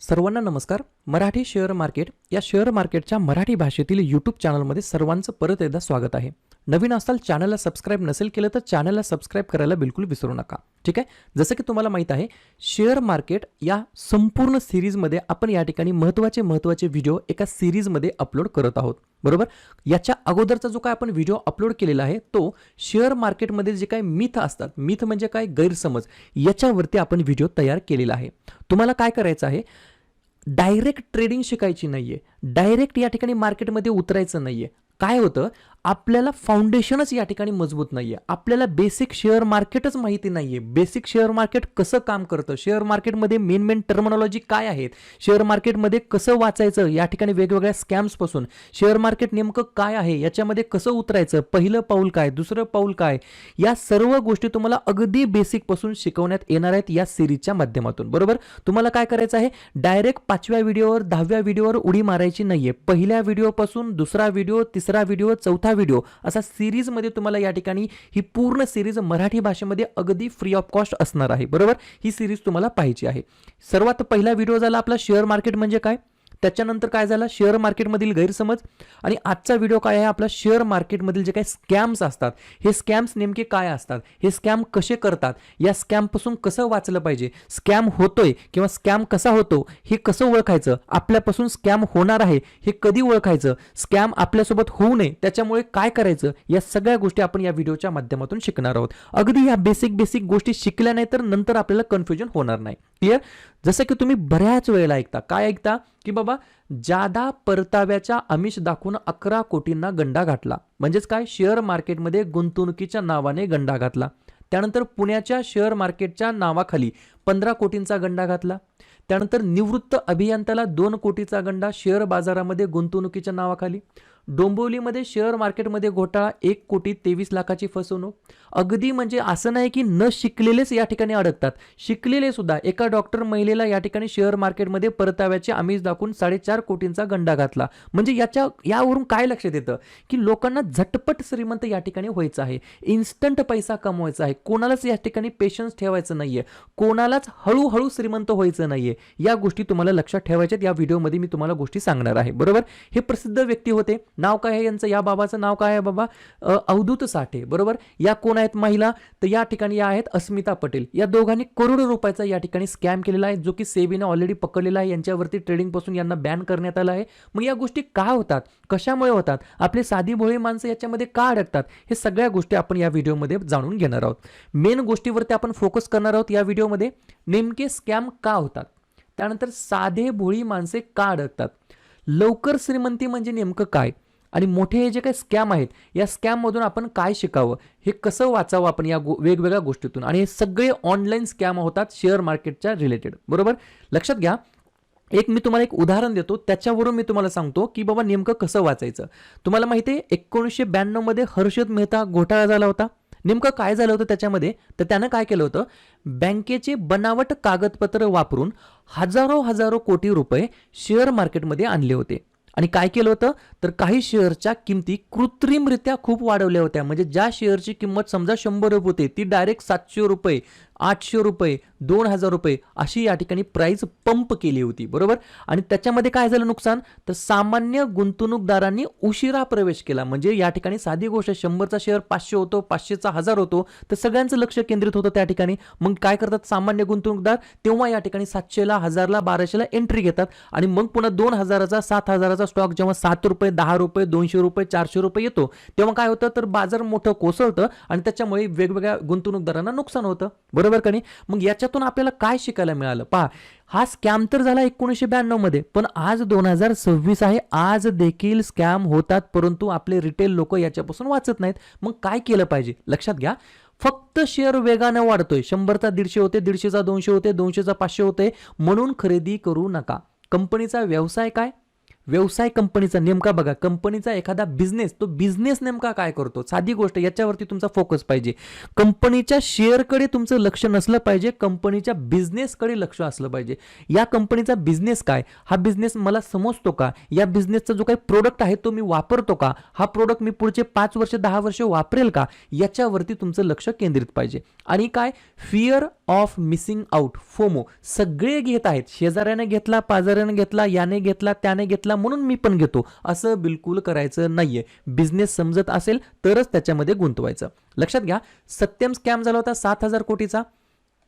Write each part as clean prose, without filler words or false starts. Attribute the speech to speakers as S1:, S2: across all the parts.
S1: सर्वांना नमस्कार. Marathi share market या शेअर मार्केटच्या मराठी भाषेतील यूट्यूब चॅनलमध्ये सर्वांचं परत एकदा स्वागत आहे. नवीन असाल, चॅनलला सबस्क्राईब नसेल केलं तर चॅनलला सबस्क्राईब करायला बिलकुल विसरू नका. ठीक आहे. जसं की तुम्हाला माहित आहे, शेअर मार्केट या संपूर्ण सिरीजमध्ये आपण या ठिकाणी महत्त्वाचे व्हिडिओ एका सिरीजमध्ये अपलोड करत आहोत. बरोबर. याच्या अगोदरचा जो काय आपण व्हिडिओ अपलोड केलेला आहे तो शेअर मार्केटमध्ये जे काही मिथ असतात, मिथ म्हणजे काय, गैरसमज, याच्यावरती आपण व्हिडिओ तयार केलेला आहे. तुम्हाला काय करायचं आहे, डायरेक्ट ट्रेडिंग शिकायची नाहीये, डायरेक्ट या ठिकाणी मार्केटमध्ये उतरायचं नाहीये. काय होतं, आपल्याला फाउंडेशनच या ठिकाणी मजबूत नाहीये, आपल्याला बेसिक शेअर मार्केटच माहिती नाहीये. बेसिक शेअर मार्केट कसं काम करतं, शेअर मार्केटमध्ये मेन टर्मिनॉलॉजी काय आहेत, शेअर मार्केटमध्ये कसं वाचायचं, या ठिकाणी वेगवेगळ्या स्कॅम्स पासून शेअर मार्केट नेमकं काय आहे, याच्यामध्ये कसं उतरायचं, पहिलं पाऊल काय, दुसरं पाऊल काय, या सर्व गोष्टी तुम्हाला अगदी बेसिक पासून शिकवण्यात येणार आहेत या सिरीजच्या माध्यमातून. बरोबर. तुम्हाला काय करायचं आहे, डायरेक्ट 5व्या व्हिडिओवर 10व्या व्हिडिओवर उडी मारायची नाहीये. पहिल्या व्हिडिओपासून दुसरा व्हिडिओ, तिसरा व्हिडिओ, चौथा व्हिडिओ, असा सिरीजमध्ये तुम्हाला या ठिकाणी ही पूर्ण सिरीज मराठी भाषेमध्ये अगदी फ्री ऑफ कॉस्ट असणार आहे. बरोबर. ही सिरीज तुम्हाला पाहायची आहे. सर्वात पहिला व्हिडिओ झाला आपला शेअर मार्केट म्हणजे काय, त्याच्यानंतर काय झालं, शेअर मार्केटमधील गैरसमज, आणि आजचा व्हिडिओ काय आहे आपला, शेअर मार्केटमधील जे काही स्कॅम्स असतात, हे स्कॅम्स नेमके काय असतात, हे स्कॅम कसे करतात, या स्कॅमपासून कसं वाचलं पाहिजे, स्कॅम होतोय किंवा स्कॅम कसा होतो हे कसं ओळखायचं, आपल्यापासून स्कॅम होणार आहे हे कधी ओळखायचं, स्कॅम आपल्यासोबत होऊ नये त्याच्यामुळे काय करायचं, या सगळ्या गोष्टी आपण या व्हिडिओच्या माध्यमातून शिकणार आहोत. अगदी या बेसिक गोष्टी शिकल्या नाही तर नंतर आपल्याला कन्फ्युजन होणार नाही. क्लिअर. जसं की तुम्ही बऱ्याच वेळेला ऐकता, काय ऐकता, की बाबा जादा परताव्याच्या आमिष दाखवून 11 कोटींना गंडा घातला. म्हणजेच काय, शेअर मार्केटमध्ये गुंतवणुकीच्या नावाने गंडा घातला. त्यानंतर पुण्याच्या शेअर मार्केटच्या नावाखाली 15 कोटींचा गंडा घातला. त्यानंतर निवृत्त अभियंत्याला 2 कोटीचा गंडा शेअर बाजारामध्ये गुंतवणुकीच्या नावाखाली. डोंबिवलीमध्ये शेअर मार्केटमध्ये घोटाळा, 1,23,00,000ची फसवणूक. अगदी म्हणजे असं नाही की न शिकलेलेच या ठिकाणी अडकतात, शिकलेले सुद्धा. एका डॉक्टर महिलेला या ठिकाणी शेअर मार्केटमध्ये परताव्याचे आमिष दाखवून 4.5 कोटींचा गंडा घातला. म्हणजे यावरून काय लक्षात येतं, की लोकांना झटपट श्रीमंत या ठिकाणी व्हायचं आहे, इन्स्टंट पैसा कमवायचा आहे, कोणालाच या ठिकाणी पेशन्स ठेवायचं नाहीये, कोणालाच हळूहळू श्रीमंत व्हायचं नाहीये. या गोष्टी तुम्हाला लक्षात ठेवायच्यात. या व्हिडिओमध्ये मी तुम्हाला गोष्टी सांगणार आहे. बरोबर. हे प्रसिद्ध व्यक्ती होते. नाव काय आहे यांचं, या बाबाचं नाव काय आहे बाबा, अवधूत साठे. बरोबर. या कोण आहेत महिला, तर या ठिकाणी या आहेत अस्मिता पटेल. या दोघांनी करोडो रुपयाचा या ठिकाणी स्कॅम केलेला आहे, जो की सेबीने ऑलरेडी पकडलेला आहे. यांच्यावरती ट्रेडिंग पासून यांना बॅन करण्यात आलं आहे. मग या गोष्टी का होतात, कशामुळे होतात, आपले साधी भोळी माणसं याच्यामध्ये का अडकतात, हे सगळ्या गोष्टी आपण या व्हिडिओमध्ये जाणून घेणार आहोत. मेन गोष्टीवरती आपण फोकस करणार आहोत या व्हिडिओमध्ये. नेमके स्कॅम का होतात, त्यानंतर साधे भोळी माणसे का अडकतात, लवकर श्रीमंती म्हणजे नेमकं काय, आणि मोठे हे जे काही स्कॅम आहेत या स्कॅममधून आपण काय शिकावं, हे कसं वाचावं आपण या वेगवेगळ्या गोष्टीतून. आणि हे सगळे ऑनलाईन स्कॅम होतात शेअर मार्केटच्या रिलेटेड. बरोबर. लक्षात घ्या. मी तुम्हाला एक उदाहरण देतो, त्याच्यावरून मी तुम्हाला सांगतो की बाबा नेमकं कसं वाचायचं. तुम्हाला माहिती आहे 1992 मध्ये हर्षद मेहता घोटाळा झाला होता. नेमकं काय झालं होतं त्याच्यामध्ये, तर त्यानं काय केलं होतं, बँकेचे बनावट कागदपत्र वापरून हजारो कोटी रुपये शेअर मार्केटमध्ये आणले होते. आणि काय केलं होतं, तर काही शेअरच्या किमती कृत्रिमरित्या खूप वाढवल्या होत्या. म्हणजे ज्या शेअरची किंमत समजा 100 रुपये होती, ती डायरेक्ट 700 रुपये, 800 रुपये, 2000 रुपये अशी या ठिकाणी प्राइस पंप केली होती. बरोबर. आणि त्याच्यामध्ये काय झालं नुकसान, तर सामान्य गुंतवणूकदारांनी उशिरा प्रवेश केला. म्हणजे या ठिकाणी साधी गोष्ट, 100चा शेअर 500 होतो, 500चा 1000 होतो, तर सगळ्यांचं लक्ष केंद्रित होतं त्या ठिकाणी. मग काय करतात सामान्य गुंतवणूकदार, तेव्हा या ठिकाणी 700ला, 1000ला, 1200ला एंट्री घेतात. आणि मग पुन्हा 2000चा, 7000चा स्टॉक जेव्हा 7 रुपये, 10 रुपये, 200 रुपये, 400 रुपये येतो, तेव्हा काय होतं, तर बाजार मोठं कोसळतं आणि त्याच्यामुळे वेगवेगळ्या गुंतवणूकदारांना नुकसान होतं. बरोबर का नाही. मग याच्यातून आपल्याला काय शिकायला मिळालं, पहा. हा स्कॅम तर झाला 1992 मध्ये, पण आज 2026 आहे, आज देखील स्कॅम होतात, परंतु आपले रिटेल लोक याच्यापासून वाचत नाहीत. मग काय केलं पाहिजे, लक्षात घ्या. फक्त शेअर वेगाने वाढतोय, 100चा 150 होते, 150चा 200 होते, 200चा 500 होते म्हणून खरेदी करू नका. कंपनीचा व्यवसाय काय, व्यवसाय कंपनीचा नेमका बघा, कंपनीचा एखादा बिझनेस, तो बिझनेस नेमका काय करतो, साधी गोष्ट, याच्यावरती तुमचा फोकस पाहिजे. कंपनीच्या शेअरकडे तुमचं लक्ष नसलं पाहिजे, कंपनीच्या बिझनेसकडे लक्ष असलं पाहिजे. या कंपनीचा बिझनेस काय, हा बिझनेस मला समजतो का, या बिझनेसचा जो काही प्रोडक्ट आहे तो मी वापरतो का, हा प्रोडक्ट मी पुढचे 5 वर्ष 10 वर्ष वापरेल का, याच्यावरती तुमचं लक्ष केंद्रित पाहिजे. आणि काय, fear of missing out, FOMO, सगळे घेत आहेत, शेजाऱ्याने घेतला, पाजाऱ्याने घेतला, याने घेतला, त्याने घेतला म्हणून मी पण घेतो, असं बिलकुल करायचं नाहीये. बिझनेस समजत असेल तरच त्याच्यामध्ये गुंतवायचं. लक्षात घ्या, सत्यम स्कॅम झाला होता 7,000 कोटीचा,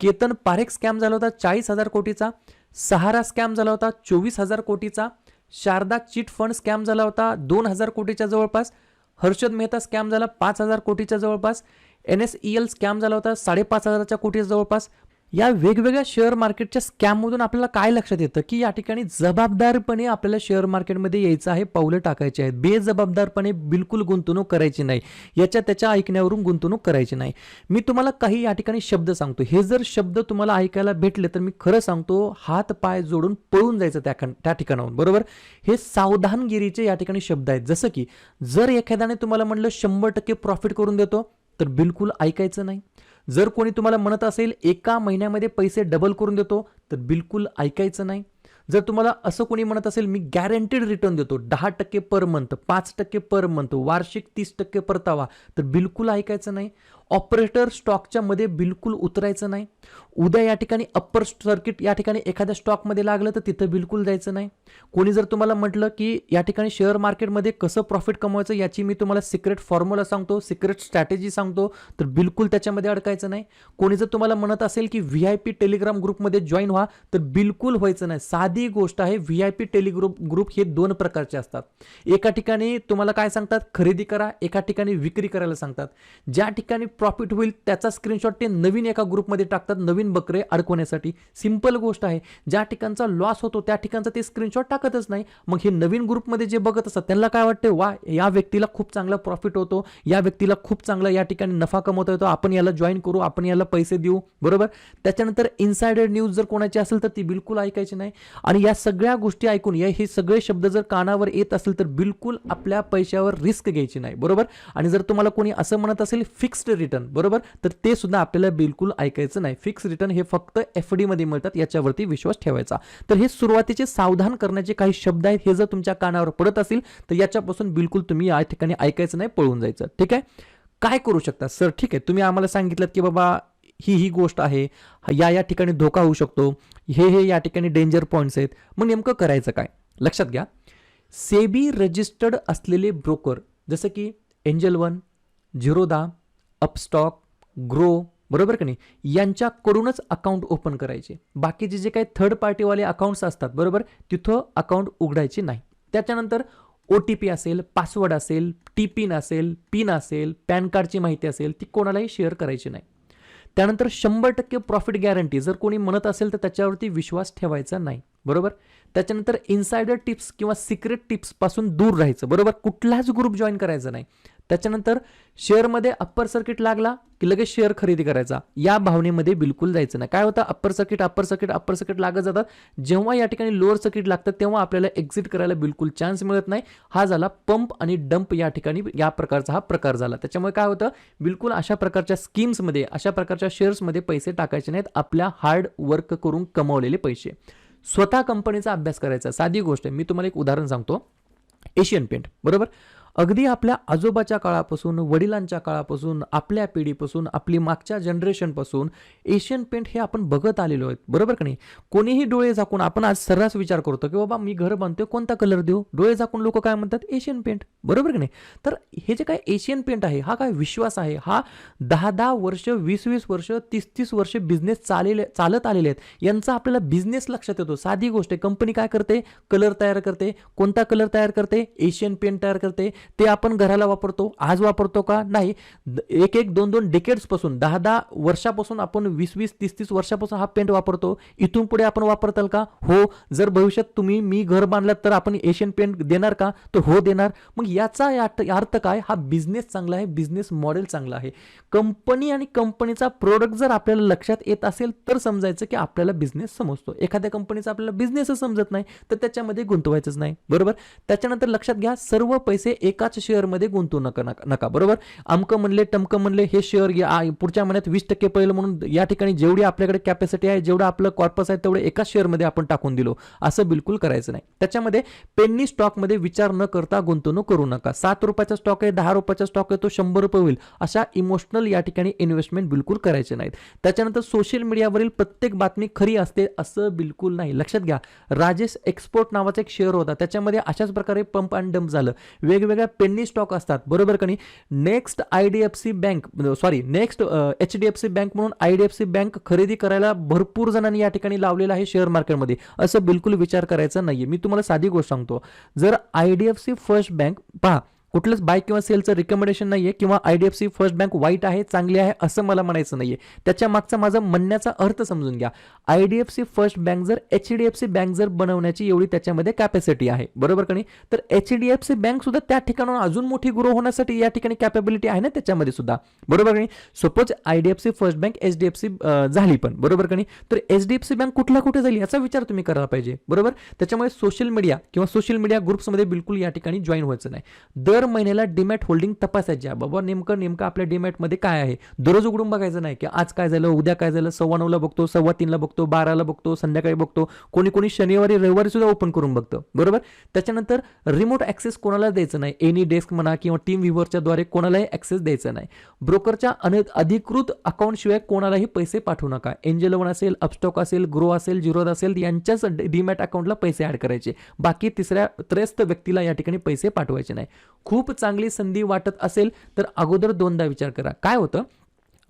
S1: केतन पारेख स्कॅम झाला होता 40,000 कोटीचा, सहारा स्कॅम झाला होता 24,000 कोटीचा, शारदा चिट फंड स्कॅम झाला होता 2,000 कोटीच्या जवळपास, हर्षद मेहता स्कॅम झाला 5,000 कोटीच्या जवळपास, NSEL स्कॅम झाला होता 5,500 कोटीच्या जवळपास. या वेगवेगळ्या शेअर मार्केटच्या स्कॅममधून आपल्याला काय लक्षात येतं की या ठिकाणी जबाबदारपणे आपल्याला शेअर मार्केटमध्ये यायचं आहे, पावलं टाकायची आहेत. बेजबाबदारपणे बिलकुल गुंतवणूक करायची नाही, याच्या त्याच्या ऐकण्यावरून गुंतवणूक करायची नाही. मी तुम्हाला काही या ठिकाणी शब्द सांगतो, हे जर शब्द तुम्हाला ऐकायला भेटले तर मी खरं सांगतो, हात पाय जोडून पळून जायचं त्या ठिकाणाहून, बरोबर. हे सावधानगिरीचे या ठिकाणी शब्द आहेत. जसं की जर एखाद्याने तुम्हाला म्हणलं 100% प्रॉफिट करून देतो, तर बिलकुल ऐकायचं नाही. जर कोणी तुम्हाला म्हणत असेल एका महिन्यामध्ये पैसे डबल करून देतो, तर बिलकुल ऐकायचं नाही. जर तुम्हाला असं कोणी म्हणत असेल मी गॅरंटीड रिटर्न देतो 10% पर मंथ, 5% पर मंथ, वार्षिक 30% परतावा, तर बिलकुल ऐकायचं नाही. ऑपरेटर स्टॉकच्या मध्ये बिलकुल उतरायचं नाही. उद्या या ठिकाणी अप्पर सर्किट या ठिकाणी एखाद्या स्टॉकमध्ये लागलं तर तिथं बिलकुल जायचं नाही. कोणी जर तुम्हाला म्हटलं की या ठिकाणी शेअर मार्केटमध्ये कसं प्रॉफिट कमवायचं याची मी तुम्हाला सिक्रेट फॉर्म्युला सांगतो, सिक्रेट स्ट्रॅटेजी सांगतो, तर बिलकुल त्याच्यामध्ये अडकायचं नाही. कोणी जर तुम्हाला म्हणत असेल की VIP टेलिग्राम ग्रुपमध्ये जॉईन व्हा, तर बिलकुल व्हायचं नाही. साधी गोष्ट आहे, VIP टेलिग्रुप हे 2 प्रकारचे असतात. एका ठिकाणी तुम्हाला काय सांगतात, खरेदी करा, एका ठिकाणी विक्री करायला सांगतात. ज्या ठिकाणी प्रॉफिट होईल त्याचा स्क्रीनशॉट ते नवीन एका ग्रुपमध्ये टाकतात, नवीन बकरे अडकवण्यासाठी. सिंपल गोष्ट आहे. ज्या ठिकाणचा लॉस होतो त्या ठिकाणचा ते स्क्रीनशॉट टाकतच नाही. मग हे नवीन ग्रुपमध्ये जे बघत असतात त्यांना काय वाटते, वा या व्यक्तीला खूप चांगला प्रॉफिट होतो, या व्यक्तीला खूप चांगला या ठिकाणी नफा कमवता येतो, आपण याला जॉईन करू, आपण याला पैसे देऊ, बरोबर. त्याच्यानंतर इनसाइडर न्यूज जर कोणाची असेल तर ती बिलकुल ऐकायची नाही. आणि या सगळ्या गोष्टी ऐकून हे सगळे शब्द जर कानावर येत असेल तर बिलकुल आपल्या पैशावर रिस्क घ्यायची नाही, बरोबर. आणि जर तुम्हाला कोणी असं म्हणत असेल फिक्स्ड रिटर्न, बरोबर, तर ते सुद्धा आपल्याला बिलकुल ऐकायचं नाही. फिक्स रिटर्न हे फक्त FD मध्ये मिळतात, याच्यावरती विश्वास ठेवायचा. तर हे सुरुवातीचे सावधान करण्याचे काही शब्द आहेत, हे जर तुमच्या कानावर पडत असेल तर याच्यापासून बिलकुल तुम्ही या ठिकाणी ऐकायचं नाही, पळून जायचं. ठीक आहे. काय करू शकता सर, ठीक आहे, तुम्ही आम्हाला सांगितलं की बाबा ही गोष्ट आहे, या ठिकाणी धोका होऊ शकतो, हे या ठिकाणी डेंजर पॉईंट्स आहेत, मग नेमकं करायचं काय. लक्षात घ्या, सेबी रजिस्टर्ड असलेले ब्रोकर जसं की angel one, Zerodha, Upstox, grow, बरोबर की नाही, यांच्याकडूनच अकाउंट ओपन करायचे. बाकीचे जे काही थर्ड पार्टीवाले अकाउंट्स असतात, बरोबर, तिथं अकाउंट उघडायचे नाही. त्याच्यानंतर OTP असेल, पासवर्ड असेल, पिन असेल, पॅन कार्डची माहिती असेल, ती कोणालाही शेअर करायची नाही. त्यानंतर 100% प्रॉफिट गॅरंटी जर कोणी म्हणत असेल तर त्याच्यावरती विश्वास ठेवायचा नाही, बरोबर. त्याच्यानंतर इनसाइडर टिप्स किंवा सिक्रेट टिप्स पासून दूर राहायचं, बरोबर. कुठलाच ग्रुप जॉईन करायचा नाही. त्याच्यानंतर शेअरमध्ये अप्पर सर्किट लागला की लगेच शेअर खरेदी करायचा, या भावनेमध्ये बिलकुल जायचं नाही. काय होतं, अप्पर सर्किट लागत जातात. जेव्हा या ठिकाणी लोअर सर्किट लागतं तेव्हा आपल्याला एक्झिट करायला बिलकुल चान्स मिळत नाही. हा झाला पंप आणि डंप, या ठिकाणी या प्रकारचा हा प्रकार झाला. त्याच्यामुळे काय होतं, बिलकुल अशा प्रकारच्या स्कीम्समध्ये, अशा प्रकारच्या शेअर्समध्ये पैसे टाकायचे नाहीत, आपल्या हार्ड वर्क करून कमवलेले पैसे. स्वतः कंपनीचा अभ्यास करायचा. साधी गोष्ट आहे, मी तुम्हाला एक उदाहरण सांगतो. एशियन पेंट, बरोबर, अगदी आपल्या आजोबाच्या काळापासून, वडिलांच्या काळापासून, आपल्या पिढीपासून, आपली मागच्या जनरेशनपासून एशियन पेंट हे आपण बघत आलेलो आहेत, बरोबर का नाही. कोणीही डोळे झाकून, आपण आज सर्रास विचार करतो की बाबा मी घर बांधतोय, कोणता कलर देऊ, डोळे झाकून लोक काय म्हणतात, एशियन पेंट, बरोबर की नाही. तर हे जे काय एशियन पेंट आहे, हा काय विश्वास आहे, हा 10-10 वर्ष, 20-20 वर्ष, 30-30 वर्ष बिझनेस चालत आलेले आहेत. यांचा आपल्याला बिझनेस लक्षात येतो. साधी गोष्ट आहे, कंपनी काय करते, कलर तयार करते. कोणता कलर तयार करते, एशियन पेंट तयार करते. ते आपण घराला वापरतो, आज वापरतो का? नाही. एक एक दोन दोन डेकेड्स पासून 10-10 वर्षापासून आपण 20-20 30-30 वर्षापासून हा पेंट वापरतो. इथून पुढे आपण वापरताल का? हो. जर भविष्यात मी घर बांधलं तर आपण एशियन पेंट देणार का? तर हो देणार. मग याचा अर्थ काय? हा बिझनेस चांगला आहे, बिझनेस मॉडेल चांगला आहे. कंपनी आणि कंपनीचा प्रोडक्ट जर आपल्याला लक्षात येत असेल तर समजायचं की आपल्याला बिझनेस समजतो. एखाद्या कंपनीचा आपल्याला बिझनेसच समजत नाही तर त्याच्यामध्ये गुंतवायचंच नाही. बरोबर. त्याच्यानंतर लक्षात घ्या, सर्व पैसे एकाच शेअरमध्ये गुंतवू नका. बरोबर. अमकं म्हणले टमकं म्हणले हे शेअर पुढच्या महिन्यात 20% पहिलं म्हणून या ठिकाणी जेवढी आपल्याकडे कॅपॅसिटी आहे, जेवढं आपलं कॉर्पस आहे तेवढे एकाच शेअरमध्ये आपण टाकून दिलो, असं बिलकुल करायचं नाही. त्याच्यामध्ये पेन्नी स्टॉकमध्ये विचार न करता गुंतवणूक करू नका. 7 रुपयाचा स्टॉक आहे, 10 रुपयाचा स्टॉक आहे, तो 100 रुपये होईल, अशा इमोशनल या ठिकाणी इन्व्हेस्टमेंट बिलकुल करायचे नाहीत. त्याच्यानंतर सोशल मीडियावरील प्रत्येक बातमी खरी असते असं बिलकुल नाही. लक्षात घ्या, राजेश एक्सपोर्ट नावाचा एक शेअर होता, त्याच्यामध्ये अशाच प्रकारे पंप अँड डंप झालं. वेगवेगळ्या पेन्नी स्टॉक असतात. बरोबर का नाही. नेक्स्ट HDFC बँक म्हणून IDFC बँक खरेदी करायला भरपूर जणांनी या ठिकाणी लावलेलं आहे शेअर मार्केटमध्ये, असं बिलकुल विचार करायचा नाहीये. मी तुम्हाला साधी गोष्ट सांगतो, जर IDFC फर्स्ट बँक पहा, कुठलंच बाय किंवा सेलचं रिकमेंडेशन नाहीये किंवा IDFC फर्स्ट बँक वाईट आहे चांगली आहे असं मला म्हणायचं नाहीये. त्याच्या मागचा माझा म्हणण्याचा अर्थ समजून घ्या. IDFC फर्स्ट बँक जर HDFC बँक जर बनवण्याची एवढी त्याच्यामध्ये कॅपॅसिटी आहे, बरोबर का नाही, तर HDFC बँक सुद्धा त्या ठिकाणाहून अजून मोठी ग्रो होण्यासाठी या ठिकाणी कॅपेबिलिटी आहे ना त्याच्यामध्ये सुद्धा. बरोबर का नाही. Suppose IDFC first bank HDFC झाली पण, बरोबर का नाही, तर HDFC बँक कुठे झाली याचा विचार तुम्ही करायला पाहिजे. बरोबर. त्याच्यामुळे सोशल मीडिया किंवा सोशल मीडिया ग्रुप्समध्ये बिलकुल या ठिकाणी जॉईन व्हायचं नाही. दर महिन्याला डीमॅट होल्डिंग तपासायची. बाबा नेमकं आपल्या डीमॅटमध्ये काय आहे, दररोज उघडून बघायचं नाही की आज काय झालं, उद्या काय झालं, 9:15 बघतो, 3:15 बघतो, 12 बघतो, संध्याकाळी बघतो, कोणी शनिवारी रविवारी सुद्धा ओपन करून बघतं. बरोबर. त्याच्यानंतर रिमोट ऍक्सेस कोणाला द्यायचं नाही. एनी डेस्क म्हणा किंवा टीम व्ह्यूवरच्या द्वारे कोणालाही ऍक्सेस द्यायचा नाही. ब्रोकरच्या अधिकृत अकाउंट शिवाय कोणालाही पैसे पाठवू नका. एंजल वन असेल, अपस्टॉक असेल, ग्रो असेल, जिरोदा असेल, यांच्याच डीमॅट अकाउंटला पैसे ऍड करायचे. बाकी तिसऱ्या त्रयस्थ व्यक्तीला या ठिकाणी पैसे पाठवायचे नाही. खूप चांगली संधी वाटत असेल तर अगोदर दोनदा विचार करा. काय होतं,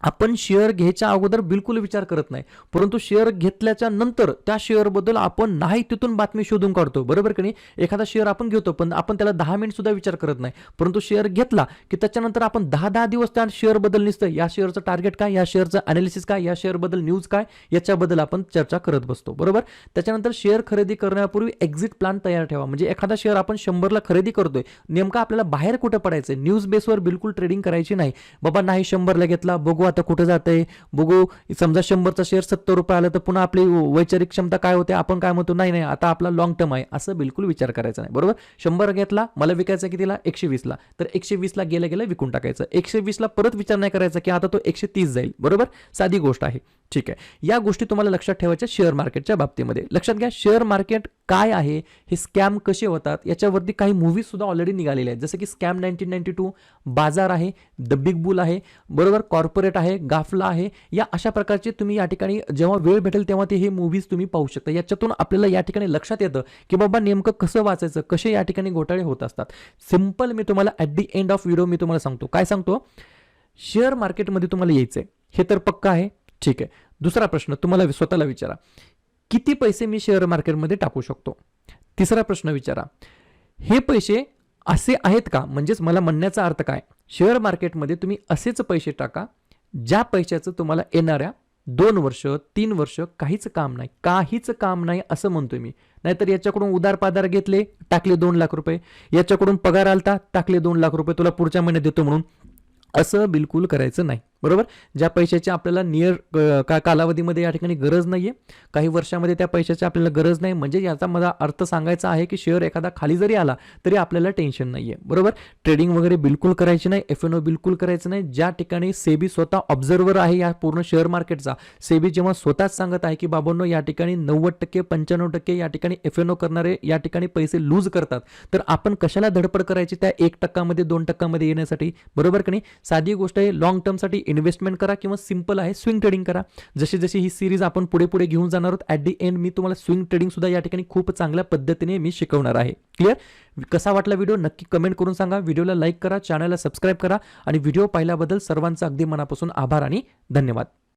S1: आपण शेअर घ्यायच्या अगोदर बिलकुल विचार करत नाही, परंतु शेअर घेतल्याच्या नंतर त्या शेअरबद्दल आपण नाही तिथून बातमी शोधून काढतो. बरोबर की नाही. एखादा शेअर आपण घेतो पण आपण त्याला 10 मिनिट सुद्धा विचार करत नाही, परंतु शेअर घेतला की त्याच्यानंतर आपण 10 दिवस त्या शेअरबद्दल निसतं, या शेअरचं टार्गेट काय, या शेअरचं अनालिसिस काय, या शेअरबद्दल न्यूज काय, याच्याबद्दल आपण चर्चा करत बसतो. बरोबर. त्याच्यानंतर शेअर खरेदी करण्यापूर्वी एक्झिट प्लॅन तयार ठेवा. म्हणजे एखादा शेअर आपण 100ला खरेदी करतोय, नेमका आपल्याला बाहेर कुठे पडायचं, न्यूज बेसवर बिलकुल ट्रेडिंग करायची नाही. बाबा नाही 100ला घेतला, बघू आता कुठे जाते, बघू, समजा 100चा शेअर 70 रुपये आला तर पुन्हा आपली वैचारिक क्षमता काय होते, आपण काय म्हणतो, नाही आता आपला लॉंग टर्म आहे, असं बिलकुल विचार करायचा नाही. बरोबर. 100 घेतला, मला विकायचा कितीला, 120ला, तर 120ला गेल्या विकून टाकायचं. 120ला परत विचार नाही करायचा की आता तो 130 जाईल. बरोबर. साधी गोष्ट आहे. ठीक आहे. या गोष्टी तुम्हाला लक्षात ठेवायच्या शेअर मार्केटच्या बाबतीमध्ये. लक्षात घ्या, शेअर मार्केट काय आहे, हे स्कॅम कसे होतात याच्यावरती काही मूवीज सुद्धा ऑलरेडी निघालेल्या आहेत, जसं की स्कॅम 1992, बाजार आहे, द बिग बुल आहे, बरोबर, कॉर्पोरेट आहे, गाफला आहे. या अशा प्रकारचे तुम्ही या ठिकाणी जेव्हा वेळ भेटेल तेव्हा ते हे मूवीज तुम्ही पाहू शकता. याच्यातून आपल्याला या ठिकाणी लक्षात येतं की बाबा नेमकं कसं वाचायचं, कसे या ठिकाणी घोटाळे होत असतात. सिंपल मी तुम्हाला at the end of video मी तुम्हाला सांगतो. काय सांगतो, शेअर मार्केटमध्ये तुम्हाला यायचंय हे तर पक्का आहे. ठीक आहे. दुसरा प्रश्न तुम्हाला स्वतःला विचारा, किती पैसे मी शेअर मार्केटमध्ये टाकू शकतो. तिसरा प्रश्न विचारा, हे पैसे असे आहेत का, म्हणजेच मला म्हणण्याचा अर्थ काय, शेअर मार्केटमध्ये तुम्ही असेच पैसे टाका ज्या पैशाचं तुम्हाला येणाऱ्या 2 वर्ष 3 वर्ष काहीच काम नाही असं म्हणतोय मी. नाहीतर याच्याकडून उधार पाधार घेतले, टाकले 2 लाख रुपये, याच्याकडून पगार आलता, टाकले 2 लाख रुपये, तुला पुढच्या महिन्यात देतो म्हणून, असं बिलकुल करायचं नाही. बरोबर. ज्या पैशाची आपल्याला नियर कालावधीमध्ये या ठिकाणी गरज नाहीये, काही वर्षामध्ये त्या पैशाची आपल्याला गरज नाही, म्हणजे याचा माझा अर्थ सांगायचा आहे की शेअर एखादा खाली जरी आला तरी आपल्याला टेन्शन नाहीये. बरोबर. ट्रेडिंग वगैरे बिलकुल करायची नाही, FNO बिलकुल करायचं नाही. ज्या ठिकाणी सेबी स्वतः ऑब्झर्व्हर आहे या पूर्ण शेअर मार्केटचा, सेबी जेव्हा स्वतःच सांगत आहे की बाबांनो या ठिकाणी 90% 95% या ठिकाणी FNO करणारे या ठिकाणी पैसे लूज करतात, तर आपण कशाला धडपड करायची त्या 1% मध्ये 2% येण्यासाठी. बरोबर की नाही. साधी गोष्ट आहे, लॉंग टर्मसाठी इन्व्हेस्टमेंट करा किंवा सिंपल आहे स्विंग ट्रेडिंग करा. जशी ही सिरीज आपण पुढे घेऊन जाणार आहोत, ॲट दी एंड मी तुम्हाला स्विंग ट्रेडिंग सुद्धा या ठिकाणी खूप चांगल्या पद्धतीने मी शिकवणार आहे. क्लिअर. कसा वाटला व्हिडिओ नक्की कमेंट करून सांगा. व्हिडिओला लाईक करा, चॅनलला सबस्क्राईब करा आणि व्हिडिओ पाहिल्याबद्दल सर्वांचा अगदी मनापासून आभार आणि धन्यवाद.